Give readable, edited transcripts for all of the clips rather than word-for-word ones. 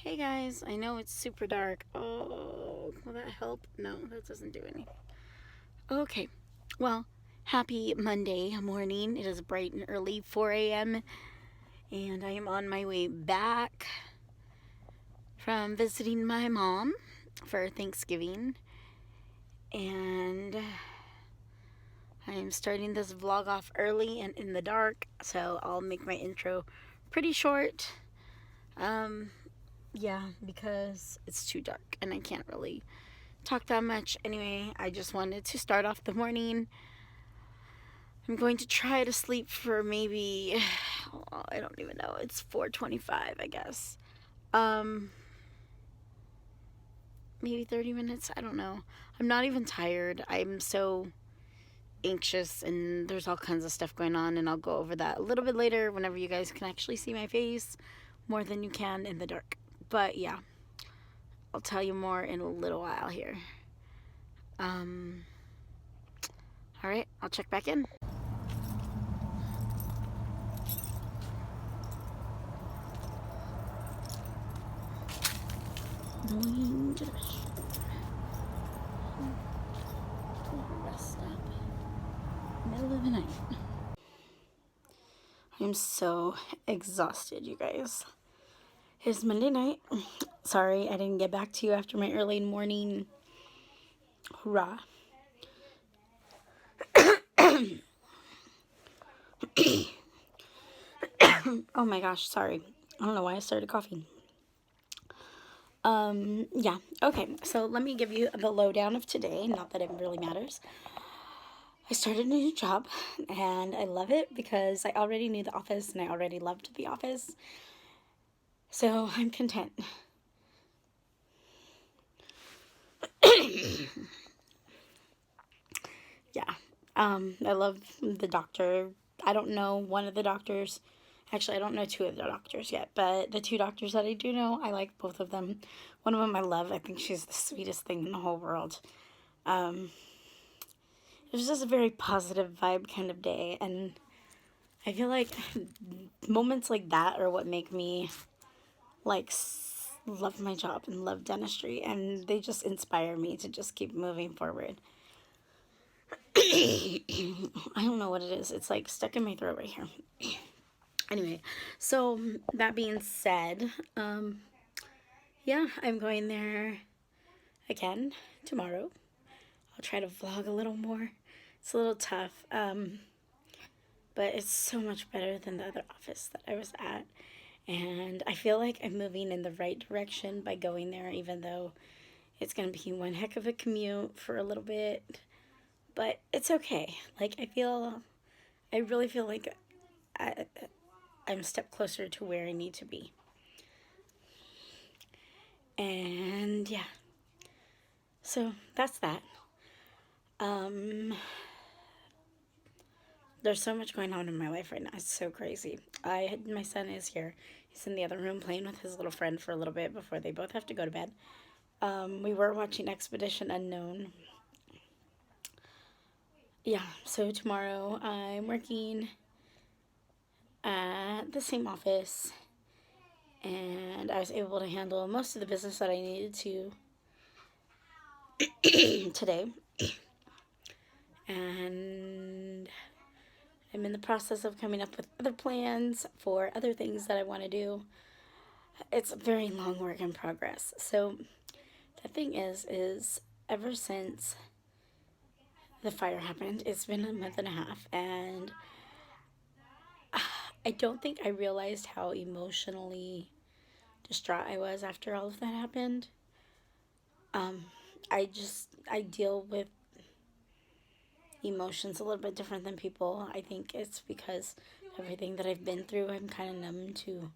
Hey guys, I know it's super dark. Oh, will that help? No, that doesn't do anything. Okay, well, happy Monday morning. It is bright and early, 4 a.m., and I am on my way back from visiting my mom for Thanksgiving. And I am starting this vlog off early and in the dark, so I'll make my intro pretty short. Yeah, because it's too dark and I can't really talk that much. Anyway, I just wanted to start off the morning. I'm going to try to sleep for maybe, I don't even know, it's 4:25, I guess. Maybe 30 minutes, I don't know. I'm not even tired. I'm so anxious and there's all kinds of stuff going on, and I'll go over that a little bit later whenever you guys can actually see my face more than you can in the dark. But yeah, I'll tell you more in a little while here. All right, I'll check back in. Going to the rest stop. Middle of the night. I'm so exhausted, you guys. It's Monday night. Sorry, I didn't get back to you after my early morning. Hurrah. Oh my gosh, sorry. I don't know why I started coughing. Yeah. Okay, so let me give you the lowdown of today. Not that it really matters. I started a new job and I love it because I already knew the office and I already loved the office. So I'm content. Yeah. I love the doctor. I don't know one of the doctors. Actually, I don't know two of the doctors yet, but the two doctors that I do know, I like both of them. One of them I love. I think she's the sweetest thing in the whole world. It was just a very positive vibe kind of day, and I feel like moments like that are what make me like love my job and love dentistry, and they just inspire me to just keep moving forward. I don't know what it is. It's like stuck in my throat right here. Anyway, so that being said, yeah, I'm going there again tomorrow. I'll try to vlog a little more. It's a little tough, but it's so much better than the other office that I was at. And I feel like I'm moving in the right direction by going there, even though it's going to be one heck of a commute for a little bit. But it's okay. Like, I really feel like I'm a step closer to where I need to be. And yeah. So that's that. There's so much going on in my life right now. It's so crazy. My son is here. He's in the other room playing with his little friend for a little bit before they both have to go to bed. We were watching Expedition Unknown. Yeah, so tomorrow I'm working at the same office, and I was able to handle most of the business that I needed to today. And I'm in the process of coming up with other plans for other things that I want to do. It's a very long work in progress. So the thing is ever since the fire happened, it's been a month and a half, and I don't think I realized how emotionally distraught I was after all of that happened. I deal with emotions a little bit different than people. I think it's because everything that I've been through, I'm kind of numb to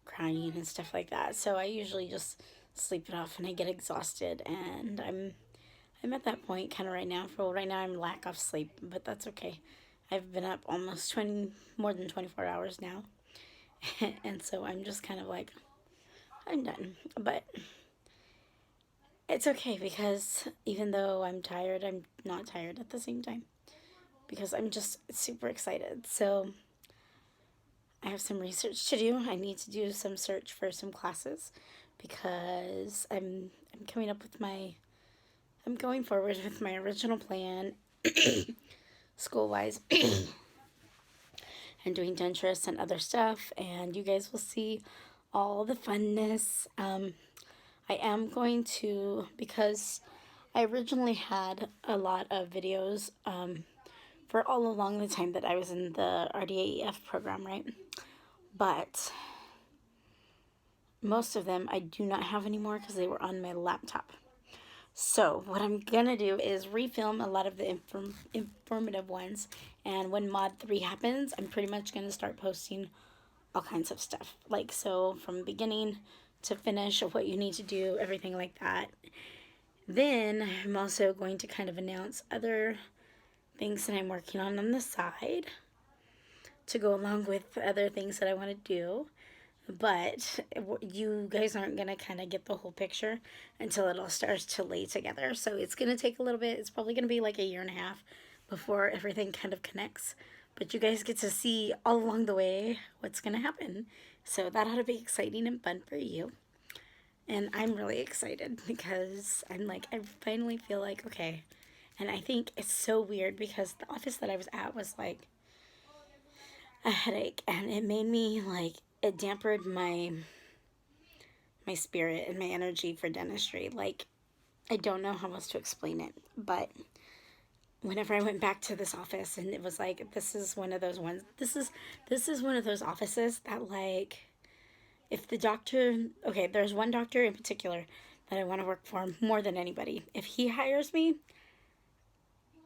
crying and stuff like that. So I usually just sleep it off and I get exhausted, and I'm at that point kind of right now. For right now, I'm lack of sleep, but that's okay. I've been up almost more than 24 hours now, and so I'm just kind of like, I'm done. But it's okay because even though I'm tired, I'm not tired at the same time because I'm just super excited. So I have some research to do. I need to do some search for some classes because I'm coming up with I'm going forward with my original plan, school-wise, and doing dentures and other stuff, and you guys will see all the funness. I am going to, because I originally had a lot of videos for all along the time that I was in the RDAEF program, right? But most of them I do not have anymore because they were on my laptop. So what I'm going to do is refilm a lot of the informative ones. And when Mod 3 happens, I'm pretty much going to start posting all kinds of stuff. Like, so from beginning to finish of what you need to do, everything like that. Then I'm also going to kind of announce other things that I'm working on the side to go along with other things that I want to do. But you guys aren't going to kind of get the whole picture until it all starts to lay together. So it's going to take a little bit. It's probably going to be like a year and a half before everything kind of connects. But you guys get to see all along the way what's going to happen. So that ought to be exciting and fun for you. And I'm really excited because I finally feel like, okay. And I think it's so weird because the office that I was at was like a headache, and it made me like, it dampened my spirit and my energy for dentistry. Like, I don't know how else to explain it, but whenever I went back to this office, and it was like, this is one of those ones, this is one of those offices that, like, if the doctor, okay, there's one doctor in particular that I want to work for more than anybody. If he hires me,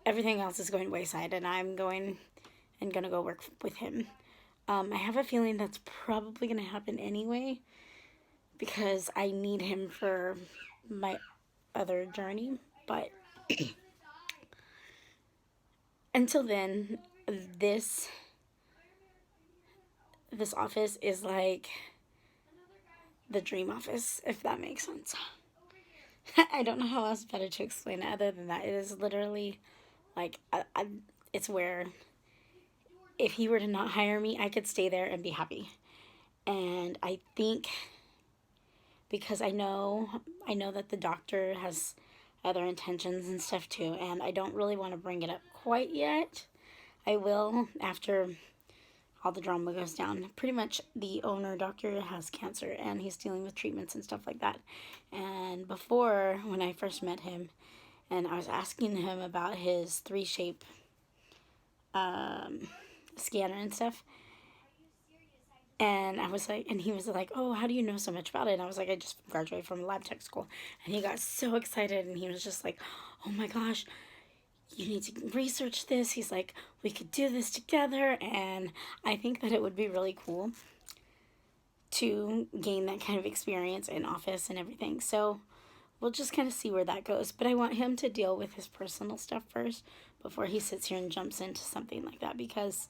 everything else is going wayside, and I'm going to go work with him. I have a feeling that's probably going to happen anyway, because I need him for my other journey. But until then, this office is like the dream office, if that makes sense. I don't know how else better to explain it other than that. It is literally like, it's where if he were to not hire me, I could stay there and be happy. And I think because I know that the doctor has other intentions and stuff too, and I don't really want to bring it up quite yet. I will after all the drama goes down. Pretty much the owner doctor has cancer, and he's dealing with treatments and stuff like that. And before, when I first met him, and I was asking him about his 3Shape scanner and stuff, and I was like, and he was like, oh, how do you know so much about it? And I was like, I just graduated from lab tech school. And he got so excited, and he was just like, oh my gosh, you need to research this. He's like, we could do this together. And I think that it would be really cool to gain that kind of experience in office and everything. So we'll just kind of see where that goes. But I want him to deal with his personal stuff first before he sits here and jumps into something like that, because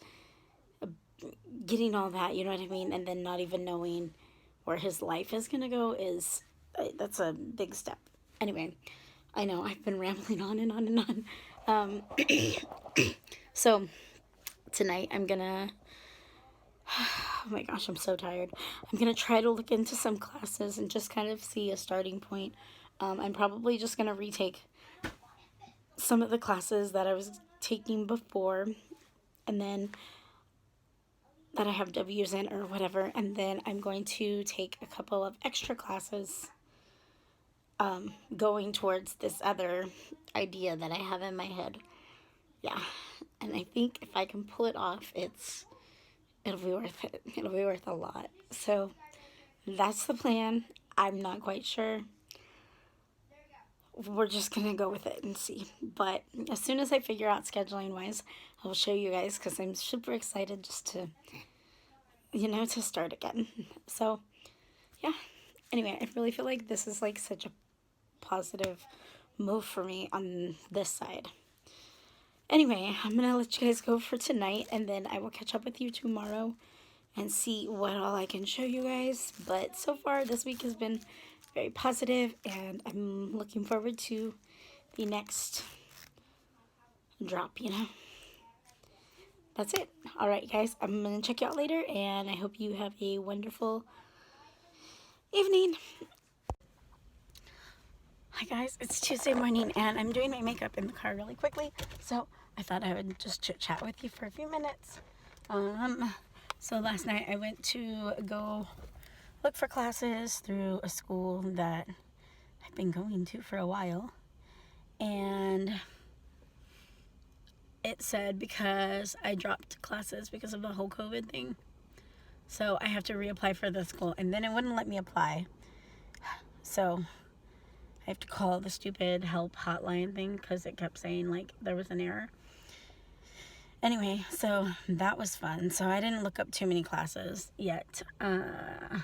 getting all that, you know what I mean, and then not even knowing where his life is going to go that's a big step. Anyway, I know I've been rambling on and on and on. So tonight I'm gonna, oh my gosh, I'm so tired. I'm gonna try to look into some classes and just kind of see a starting point. I'm probably just gonna retake some of the classes that I was taking before, and then that I have W's in or whatever, and then I'm going to take a couple of extra classes going towards this other idea that I have in my head. Yeah, and I think if I can pull it off, it'll be worth it. It'll be worth a lot. So that's the plan. I'm not quite sure. We're just gonna go with it and see. But as soon as I figure out scheduling wise, I will show you guys, because I'm super excited just to, to start again. So yeah, anyway, I really feel like this is like such a positive move for me on this side. Anyway, I'm gonna let you guys go for tonight, and then I will catch up with you tomorrow and see what all I can show you guys. But so far this week has been very positive, and I'm looking forward to the next drop, That's it. Alright guys, I'm gonna check you out later, and I hope you have a wonderful evening. Hi guys, it's Tuesday morning and I'm doing my makeup in the car really quickly, so I thought I would just chit chat with you for a few minutes. So last night I went to go look for classes through a school that I've been going to for a while, and it said because I dropped classes because of the whole COVID thing, so I have to reapply for the school, and then it wouldn't let me apply, so I have to call the stupid help hotline thing because it kept saying like there was an error. Anyway, so that was fun. So I didn't look up too many classes yet. Yeah,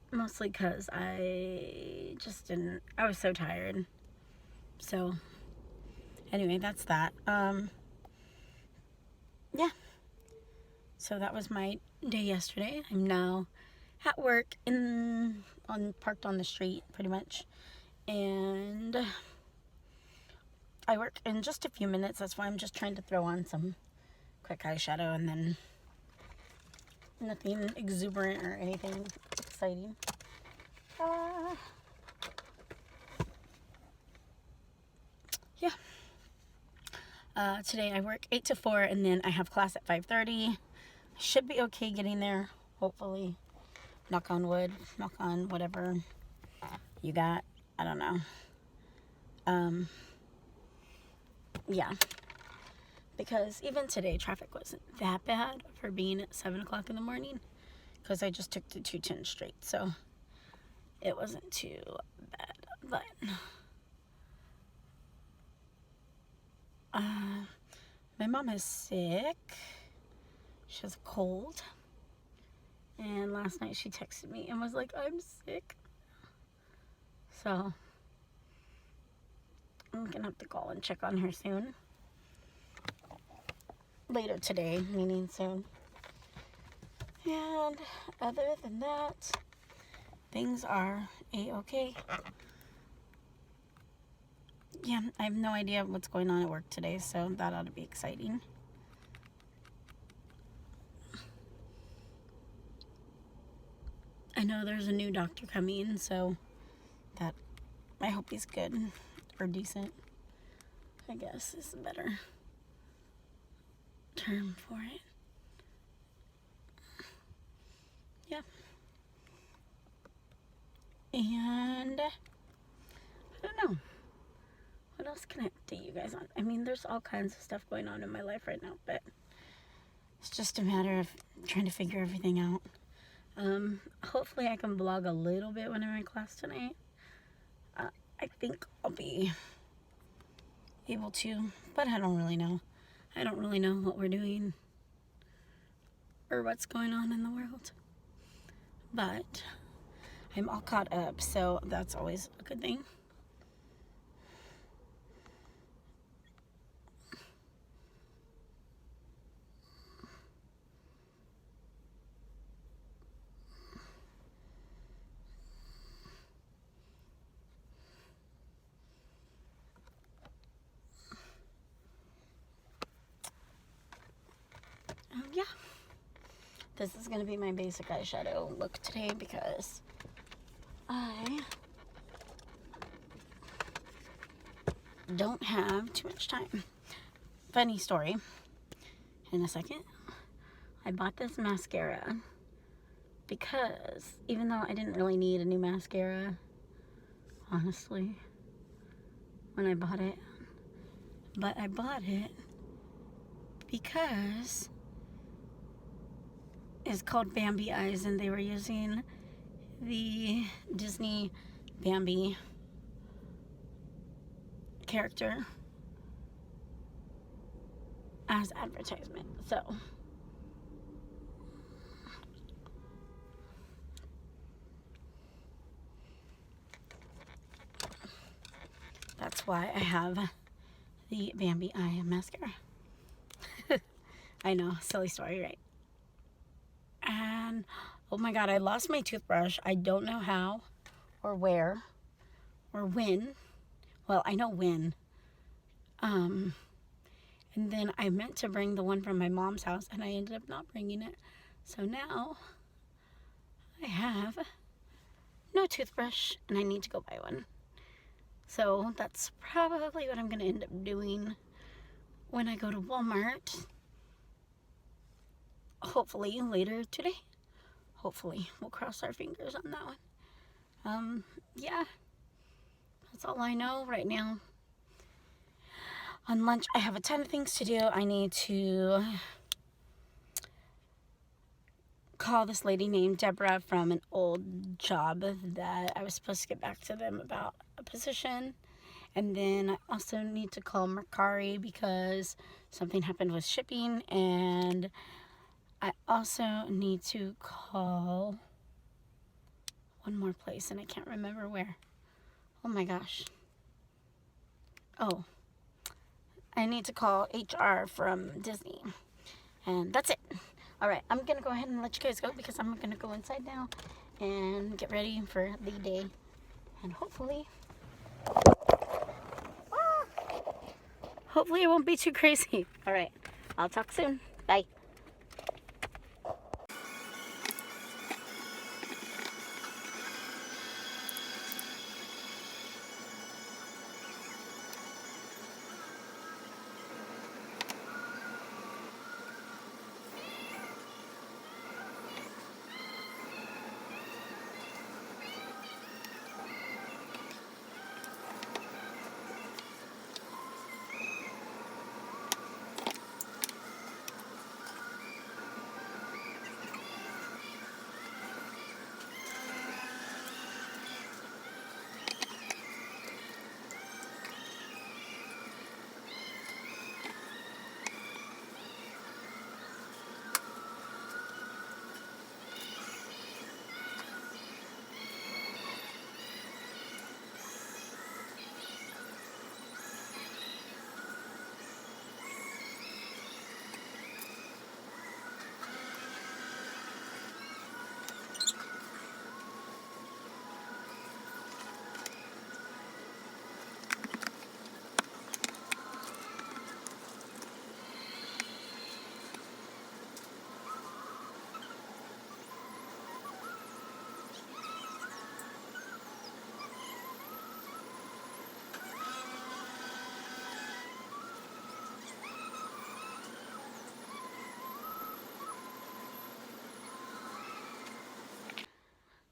mostly because I just didn't, I was so tired. So anyway, that's that. Yeah. So that was my day yesterday. I'm now at work parked on the street pretty much. And I work in just a few minutes. That's why I'm just trying to throw on some quick eyeshadow and then nothing exuberant or anything exciting. Yeah. Today I work 8 to 4 and then I have class at 5:30. I should be okay getting there, hopefully. Knock on wood, knock on whatever you got. I don't know. Yeah. Because even today, traffic wasn't that bad for being at 7 o'clock in the morning. Because I just took the 210 straight, so it wasn't too bad. But my mom is sick. She has a cold. And last night she texted me and was like, I'm sick. So I'm going to have to call and check on her soon. Later today, meaning soon. And other than that, things are a-okay. Yeah, I have no idea what's going on at work today, so that ought to be exciting. I know there's a new doctor coming, so that I hope he's good or decent, I guess is a better term for it. Yeah. And I don't know. What else can I update you guys on? I mean, there's all kinds of stuff going on in my life right now, but it's just a matter of trying to figure everything out. Hopefully I can vlog a little bit when I'm in class tonight. I think I'll be able to, but I don't really know. I don't really know what we're doing or what's going on in the world. But I'm all caught up, so that's always a good thing. Yeah. This is going to be my basic eyeshadow look today because I don't have too much time. Funny story. In a second. I bought this mascara because even though I didn't really need a new mascara, honestly, when I bought it, but I bought it because it's called Bambi Eyes, and they were using the Disney Bambi character as advertisement. So that's why I have the Bambi Eye mascara. I know, silly story, right? And oh my god, I lost my toothbrush. I don't know how or where or when. Well, I know when. And then I meant to bring the one from my mom's house and I ended up not bringing it. So now I have no toothbrush and I need to go buy one. So that's probably what I'm going to end up doing when I go to Walmart. Hopefully later today. Hopefully. We'll cross our fingers on that one. Yeah. That's all I know right now. On lunch, I have a ton of things to do. I need to call this lady named Deborah from an old job that I was supposed to get back to them about a position. And then I also need to call Mercari because something happened with shipping. And I also need to call one more place, and I can't remember where. Oh my gosh. Oh, I need to call HR from Disney. And that's it. All right, I'm going to go ahead and let you guys go because I'm going to go inside now and get ready for the day. And hopefully it won't be too crazy. All right, I'll talk soon. Bye.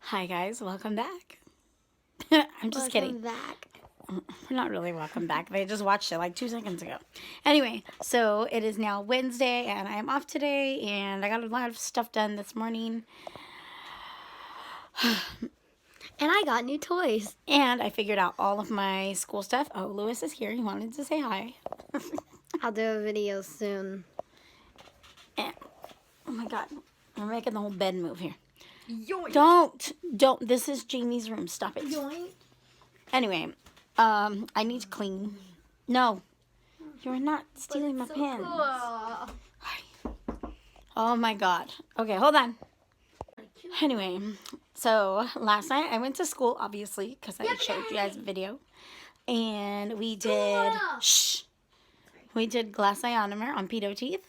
Hi guys, welcome back. I'm just kidding. Back. We're not really welcome back. They just watched it like 2 seconds ago. Anyway, so it is now Wednesday and I am off today and I got a lot of stuff done this morning. And I got new toys. And I figured out all of my school stuff. Oh, Lewis is here. He wanted to say hi. I'll do a video soon. And, oh my God, we're making the whole bed move here. Yoink. Don't. This is Jamie's room. Stop it. Yoink. Anyway, I need to clean. No, you're not stealing my pen. Cool. Oh my God. Okay, hold on. Anyway, so last night I went to school, obviously, because I showed you guys a video. And we did, we did glass ionomer on pedo teeth.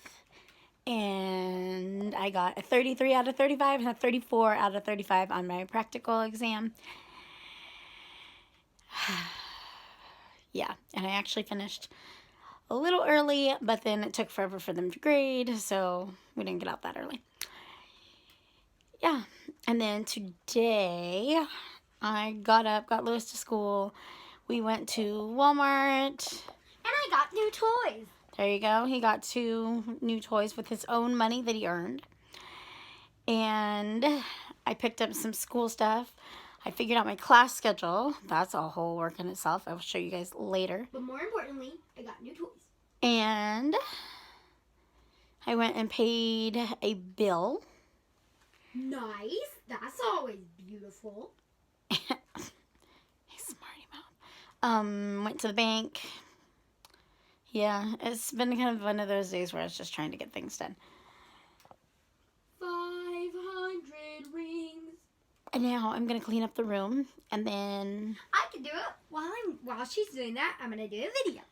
And I got a 33 out of 35 and a 34 out of 35 on my practical exam. Yeah, and I actually finished a little early, but then it took forever for them to grade, so we didn't get out that early. Yeah, and then today I got up, got Lewis to school. We went to Walmart. And I got new toys. There you go. He got 2 new toys with his own money that he earned. And I picked up some school stuff. I figured out my class schedule. That's a whole work in itself. I will show you guys later. But more importantly, I got new toys. And I went and paid a bill. Nice. That's always beautiful. He's smarty mouth. Went to the bank. Yeah, it's been kind of one of those days where I was just trying to get things done. 500 rings. And now I'm gonna clean up the room, and then I can do it while she's doing that. I'm gonna do a video.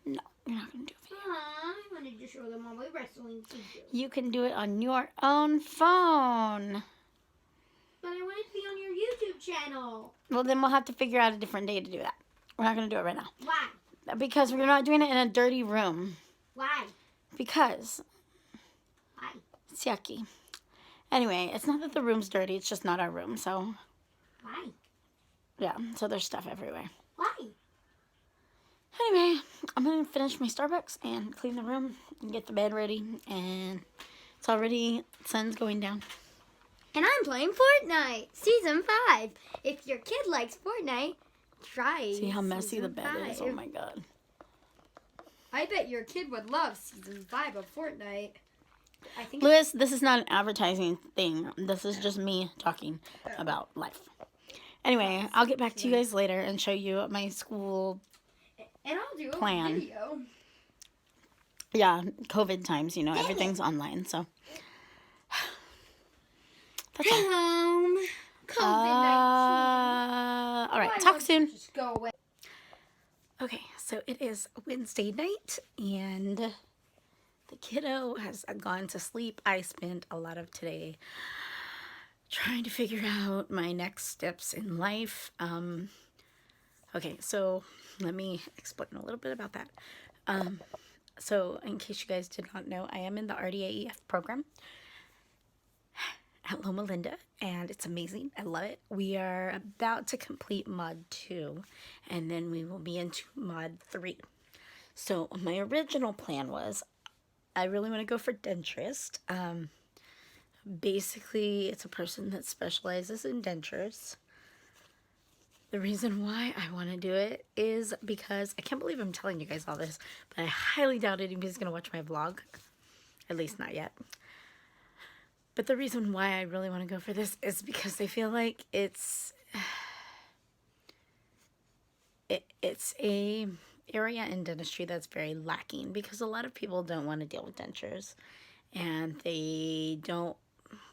no, you're not gonna do a video. I wanted to show them all my wrestling figures. You can do it on your own phone. But I want it to be on your YouTube channel. Well, then we'll have to figure out a different day to do that. We're not going to do it right now. Why? Because we're not doing it in a dirty room. Why? Because Why? it's yucky. Anyway, it's not that the room's dirty. It's just not our room. So, Why? yeah. So there's stuff everywhere. Why? Anyway, I'm going to finish my Starbucks and clean the room and get the bed ready. And it's already, sun's going down. And I'm playing Fortnite, Season 5. If your kid likes Fortnite, try See how messy Season the bed is? 5. Oh my god. I bet your kid would love Season 5 of Fortnite. I think Lewis, this is not an advertising thing. This is just me talking about life. Anyway, I'll get back to you guys later and show you my school. and I'll do a plan. video. Yeah, COVID times, everything's online, so. That's all. Home. COVID-19. All right, Why talk won't soon. you just go away? Okay, so it is Wednesday night, and the kiddo has gone to sleep. I spent a lot of today trying to figure out my next steps in life. Okay, so let me explain a little bit about that. So in case you guys did not know, I am in the RDAEF program at Loma Linda, and it's amazing. I love it. We are about to complete Mod 2, and then we will be into Mod 3. So my original plan was I really want to go for denturist. Basically, it's a person that specializes in dentures. The reason why I want to do it is because I can't believe I'm telling you guys all this, but I highly doubt anybody's going to watch my vlog. At least not yet. But the reason why I really want to go for this is because I feel like it's a area in dentistry that's very lacking, because a lot of people don't want to deal with dentures, and they don't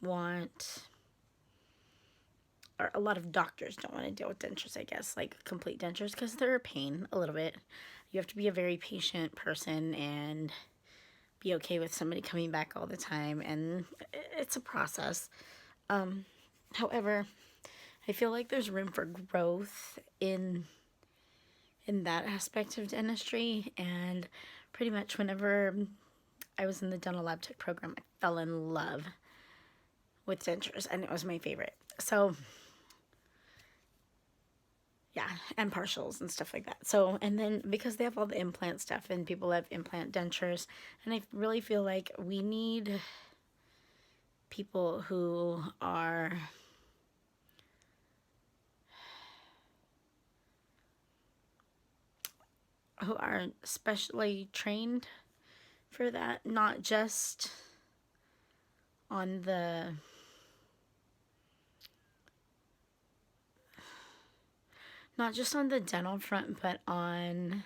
want, or a lot of doctors don't want to deal with dentures, I guess, like complete dentures, because they're a pain a little bit. You have to be a very patient person and be okay with somebody coming back all the time, and it's a process. However, I feel like there's room for growth in that aspect of dentistry, and pretty much whenever I was in the dental lab tech program, I fell in love with dentures, and it was my favorite. So yeah, and partials and stuff like that. So, and then because they have all the implant stuff and people have implant dentures, and I really feel like we need people who are specially trained for that, not just on the dental front, but on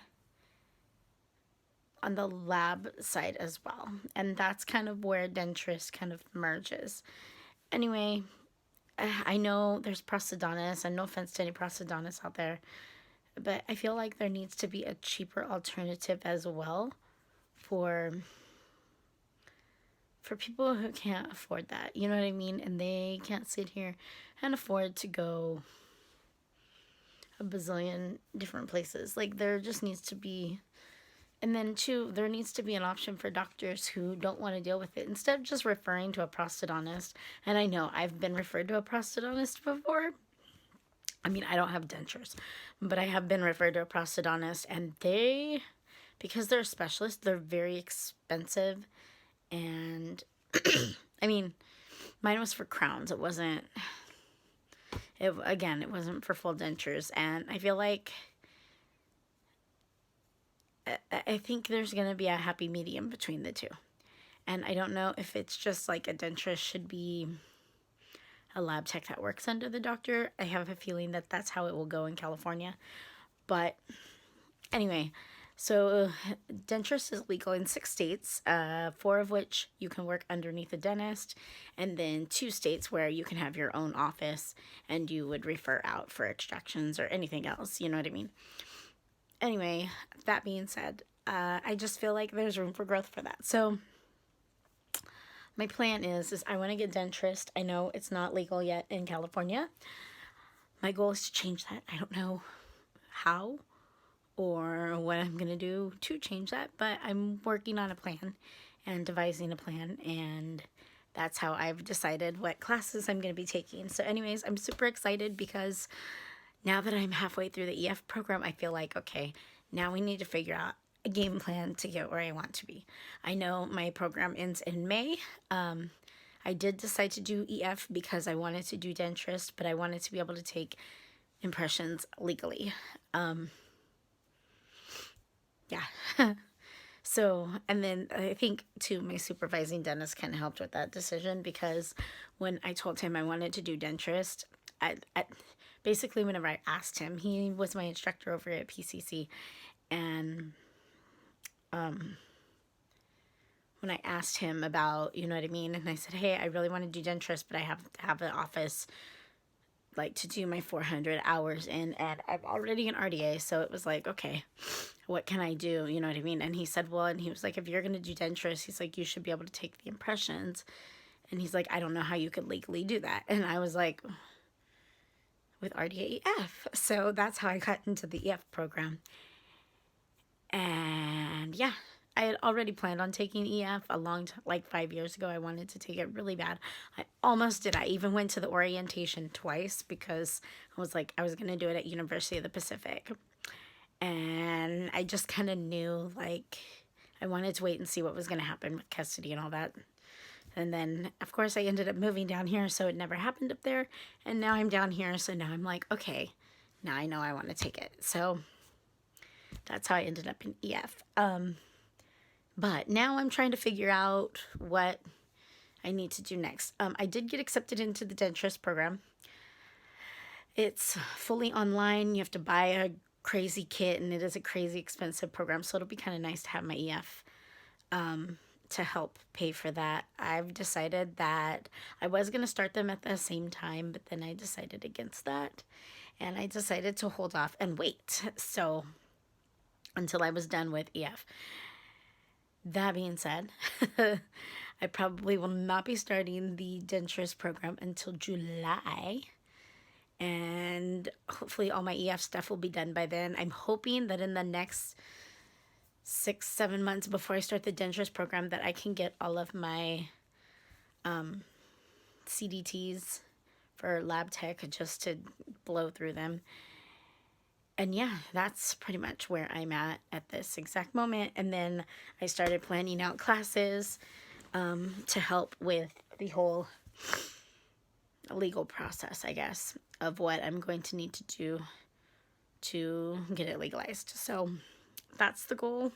the lab side as well. And that's kind of where denturist kind of merges. Anyway, I know there's prosthodontists, and no offense to any prosthodontists out there, but I feel like there needs to be a cheaper alternative as well for people who can't afford that. You know what I mean? And they can't sit here and afford to go a bazillion different places. Like, there just needs to be, and then two, there needs to be an option for doctors who don't want to deal with it, instead of just referring to a prosthodontist. And I know I've been referred to a prosthodontist before. I mean, I don't have dentures, but I have been referred to a prosthodontist, and they, because they're specialists, they're very expensive. And I mean, mine was for crowns. It wasn't for full dentures. And I feel like I think there's going to be a happy medium between the two. And I don't know if it's just like a dentist should be a lab tech that works under the doctor. I have a feeling that that's how it will go in California. But anyway, so dentist is legal in 6 states, 4 of which you can work underneath a dentist, and then 2 states where you can have your own office and you would refer out for extractions or anything else, you know what I mean? Anyway, that being said, I just feel like there's room for growth for that. So my plan is I want to get denturist. I know it's not legal yet in California. My goal is to change that. I don't know how, or what I'm going to do to change that, but I'm working on a plan and devising a plan, and that's how I've decided what classes I'm going to be taking. So anyways, I'm super excited because now that I'm halfway through the EF program, I feel like, okay, now we need to figure out a game plan to get where I want to be. I know my program ends in May. I did decide to do EF because I wanted to do dentist, but I wanted to be able to take impressions legally. Yeah. So, and then I think too, my supervising dentist kind of helped with that decision, because when I told him I wanted to do dentist, basically whenever I asked him, he was my instructor over at PCC, and when I asked him about, you know what I mean, and I said, hey, I really want to do dentist, but I have to have an office like to do my 400 hours in, and I'm already an RDA, so it was like, okay, what can I do, you know what I mean? And he said, well, and he was like, if you're going to do dentist, he's like, you should be able to take the impressions, and he's like, I don't know how you could legally do that. And I was like, with RDA EF. So that's how I got into the EF program. And yeah, I had already planned on taking EF a long time, like 5 years ago. I wanted to take it really bad. I almost did. I even went to the orientation twice because I was like, I was going to do it at University of the Pacific. And I just kind of knew, like, I wanted to wait and see what was going to happen with custody and all that. And then, of course, I ended up moving down here, so it never happened up there. And now I'm down here, so now I'm like, okay, now I know I want to take it. So that's how I ended up in EF. But now I'm trying to figure out what I need to do next. I did get accepted into the dentist program. It's fully online. You have to buy a crazy kit, and it is a crazy expensive program. So it'll be kind of nice to have my EF to help pay for that. I've decided that I was going to start them at the same time, but then I decided against that. And I decided to hold off and wait. So until I was done with EF. That being said, I probably will not be starting the dentist program until July. And hopefully all my EF stuff will be done by then. I'm hoping that in the next 6-7 months before I start the dentist program that I can get all of my CDTs for lab tech just to blow through them. And yeah, that's pretty much where I'm at this exact moment. And then I started planning out classes to help with the whole legal process, I guess, of what I'm going to need to do to get it legalized. So that's the goal.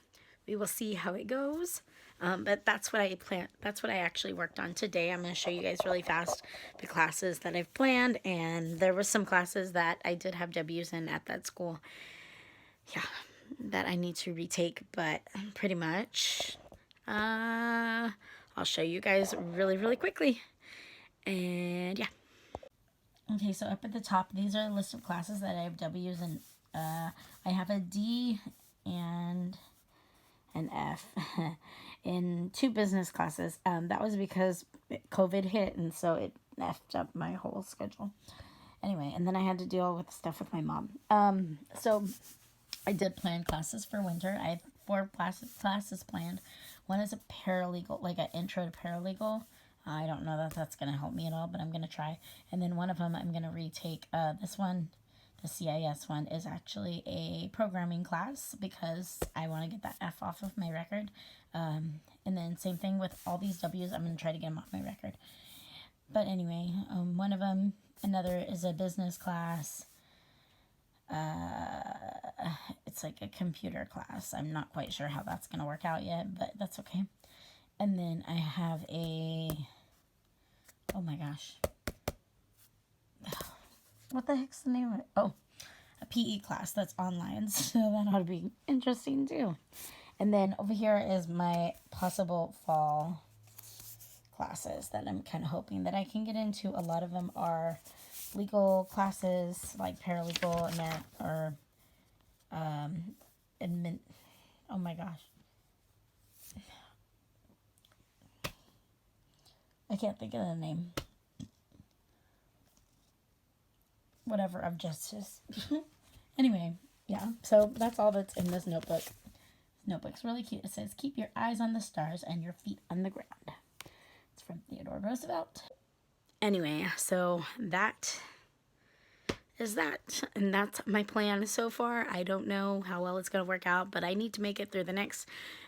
We will see how it goes. But that's what I plan. That's what I actually worked on today. I'm going to show you guys really fast the classes that I've planned. And there were some classes that I did have W's in at that school. Yeah, that I need to retake. But pretty much, I'll show you guys really, really quickly. And yeah. Okay, so up at the top, these are a list of classes that I have W's in. I have a D and an F in 2 business classes. That was because COVID hit, and so it effed up my whole schedule. Anyway, and then I had to deal with stuff with my mom. So I did plan classes for winter. I have 4 classes planned. One is a paralegal, like an intro to paralegal. I don't know that that's going to help me at all, but I'm going to try. And then one of them I'm going to retake. This one, the CIS one, is actually a programming class because I want to get that F off of my record. And then same thing with all these W's. I'm going to try to get them off my record. But anyway, one of them, another is a business class. It's like a computer class. I'm not quite sure how that's going to work out yet, but that's okay. And then I have a, oh my gosh, what the heck's the name of it? Oh, a PE class that's online, so that ought to be interesting too. And then over here is my possible fall classes that I'm kind of hoping that I can get into. A lot of them are legal classes, like paralegal, or admin. Oh my gosh. I can't think of the name. Whatever, of justice. Anyway, yeah, so that's all that's in this notebook. This notebook's really cute. It says, keep your eyes on the stars and your feet on the ground. It's from Theodore Roosevelt. Anyway, so that is that. And that's my plan so far. I don't know how well it's going to work out, but I need to make it through the next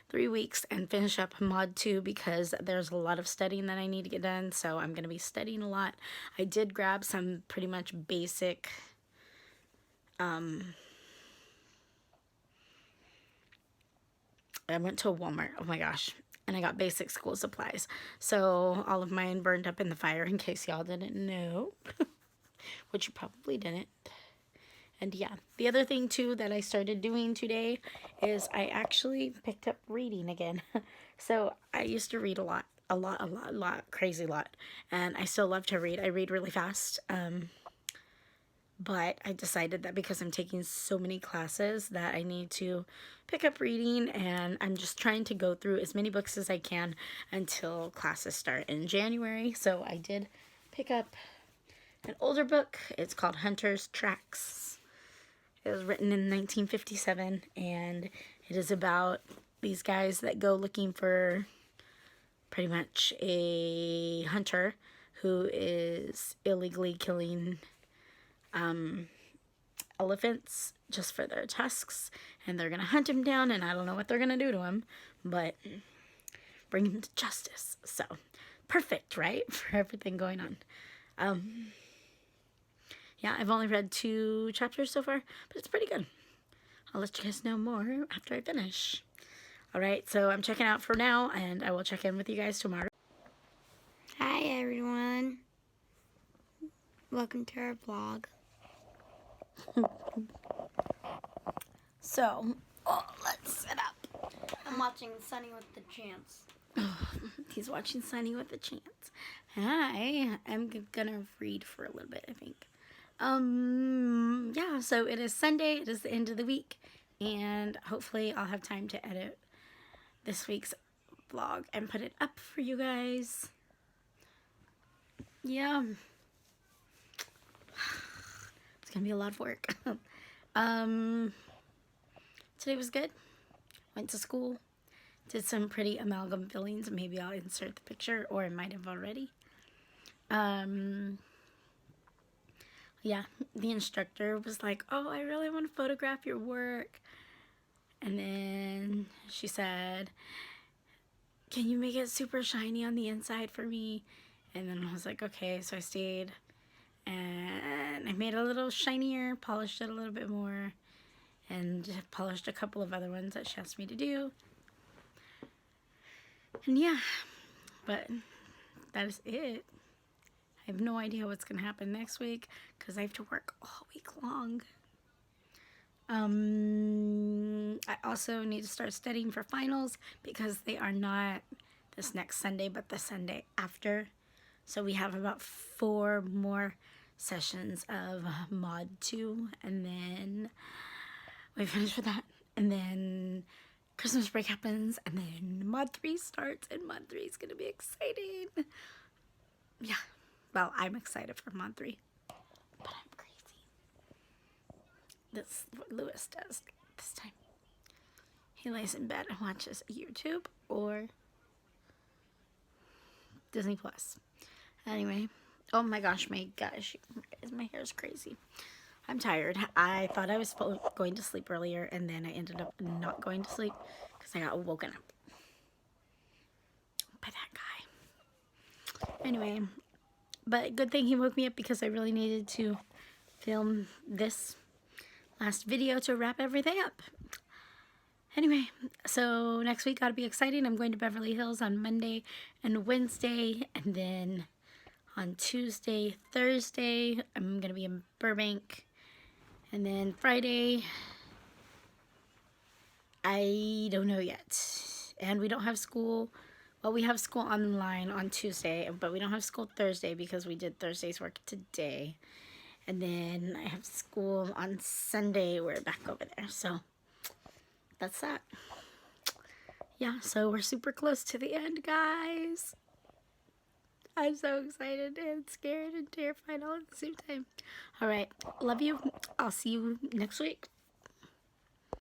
3 weeks and finish up Mod 2 because there's a lot of studying that I need to get done. So I'm going to be studying a lot. I did grab some pretty much basic I went to a Walmart, oh my gosh, and I got basic school supplies. So all of mine burned up in the fire, in case y'all didn't know, which you probably didn't. And yeah, the other thing too that I started doing today is I actually picked up reading again. So I used to read a lot, crazy lot, and I still love to read. I read really fast. But I decided that because I'm taking so many classes that I need to pick up reading, and I'm just trying to go through as many books as I can until classes start in January. So I did pick up an older book. It's called Hunter's Tracks. It was written in 1957, and it is about these guys that go looking for pretty much a hunter who is illegally killing elephants just for their tusks, and they're gonna hunt him down, and I don't know what they're gonna do to him, but bring him to justice. So perfect, right? For everything going on. Yeah, I've only read 2 chapters so far, but it's pretty good. I'll let you guys know more after I finish. All right, so I'm checking out for now, and I will check in with you guys tomorrow. Hi, everyone. Welcome to our vlog. So, let's set up. I'm watching Sunny with the Chance. He's watching Sunny with a Chance. Hi, I'm gonna read for a little bit, I think. Yeah, so it is Sunday, it is the end of the week, and hopefully I'll have time to edit this week's vlog and put it up for you guys. Yeah. It's gonna be a lot of work. Today was good. Went to school. Did some pretty amalgam fillings. Maybe I'll insert the picture, or I might have already. Yeah, the instructor was like, oh, I really want to photograph your work. And then she said, can you make it super shiny on the inside for me? And then I was like, okay. So I stayed and I made it a little shinier, polished it a little bit more, and polished a couple of other ones that she asked me to do. And yeah, but that is it. I have no idea what's going to happen next week because I have to work all week long. I also need to start studying for finals because they are not this next Sunday, but the Sunday after. So we have about 4 more sessions of Mod 2, and then we finish with that. And then Christmas break happens, and then Mod 3 starts, and Mod 3 is going to be exciting. Yeah, well, I'm excited for Mod 3, but I'm crazy. That's what Lewis does this time. He lays in bed and watches YouTube or Disney Plus. Anyway, oh my gosh, my hair is crazy. I'm tired. I thought I was going to sleep earlier, and then I ended up not going to sleep because I got woken up by that guy. Anyway, but good thing he woke me up because I really needed to film this last video to wrap everything up. Anyway, so next week ought to be exciting. I'm going to Beverly Hills on Monday and Wednesday, and then on Tuesday, Thursday, I'm going to be in Burbank. And then Friday, I don't know yet. And we don't have school. Well, we have school online on Tuesday, but we don't have school Thursday because we did Thursday's work today. And then I have school on Sunday. We're back over there. So that's that. Yeah, so we're super close to the end, guys. I'm so excited and scared and terrified all at the same time. All right, love you. I'll see you next week.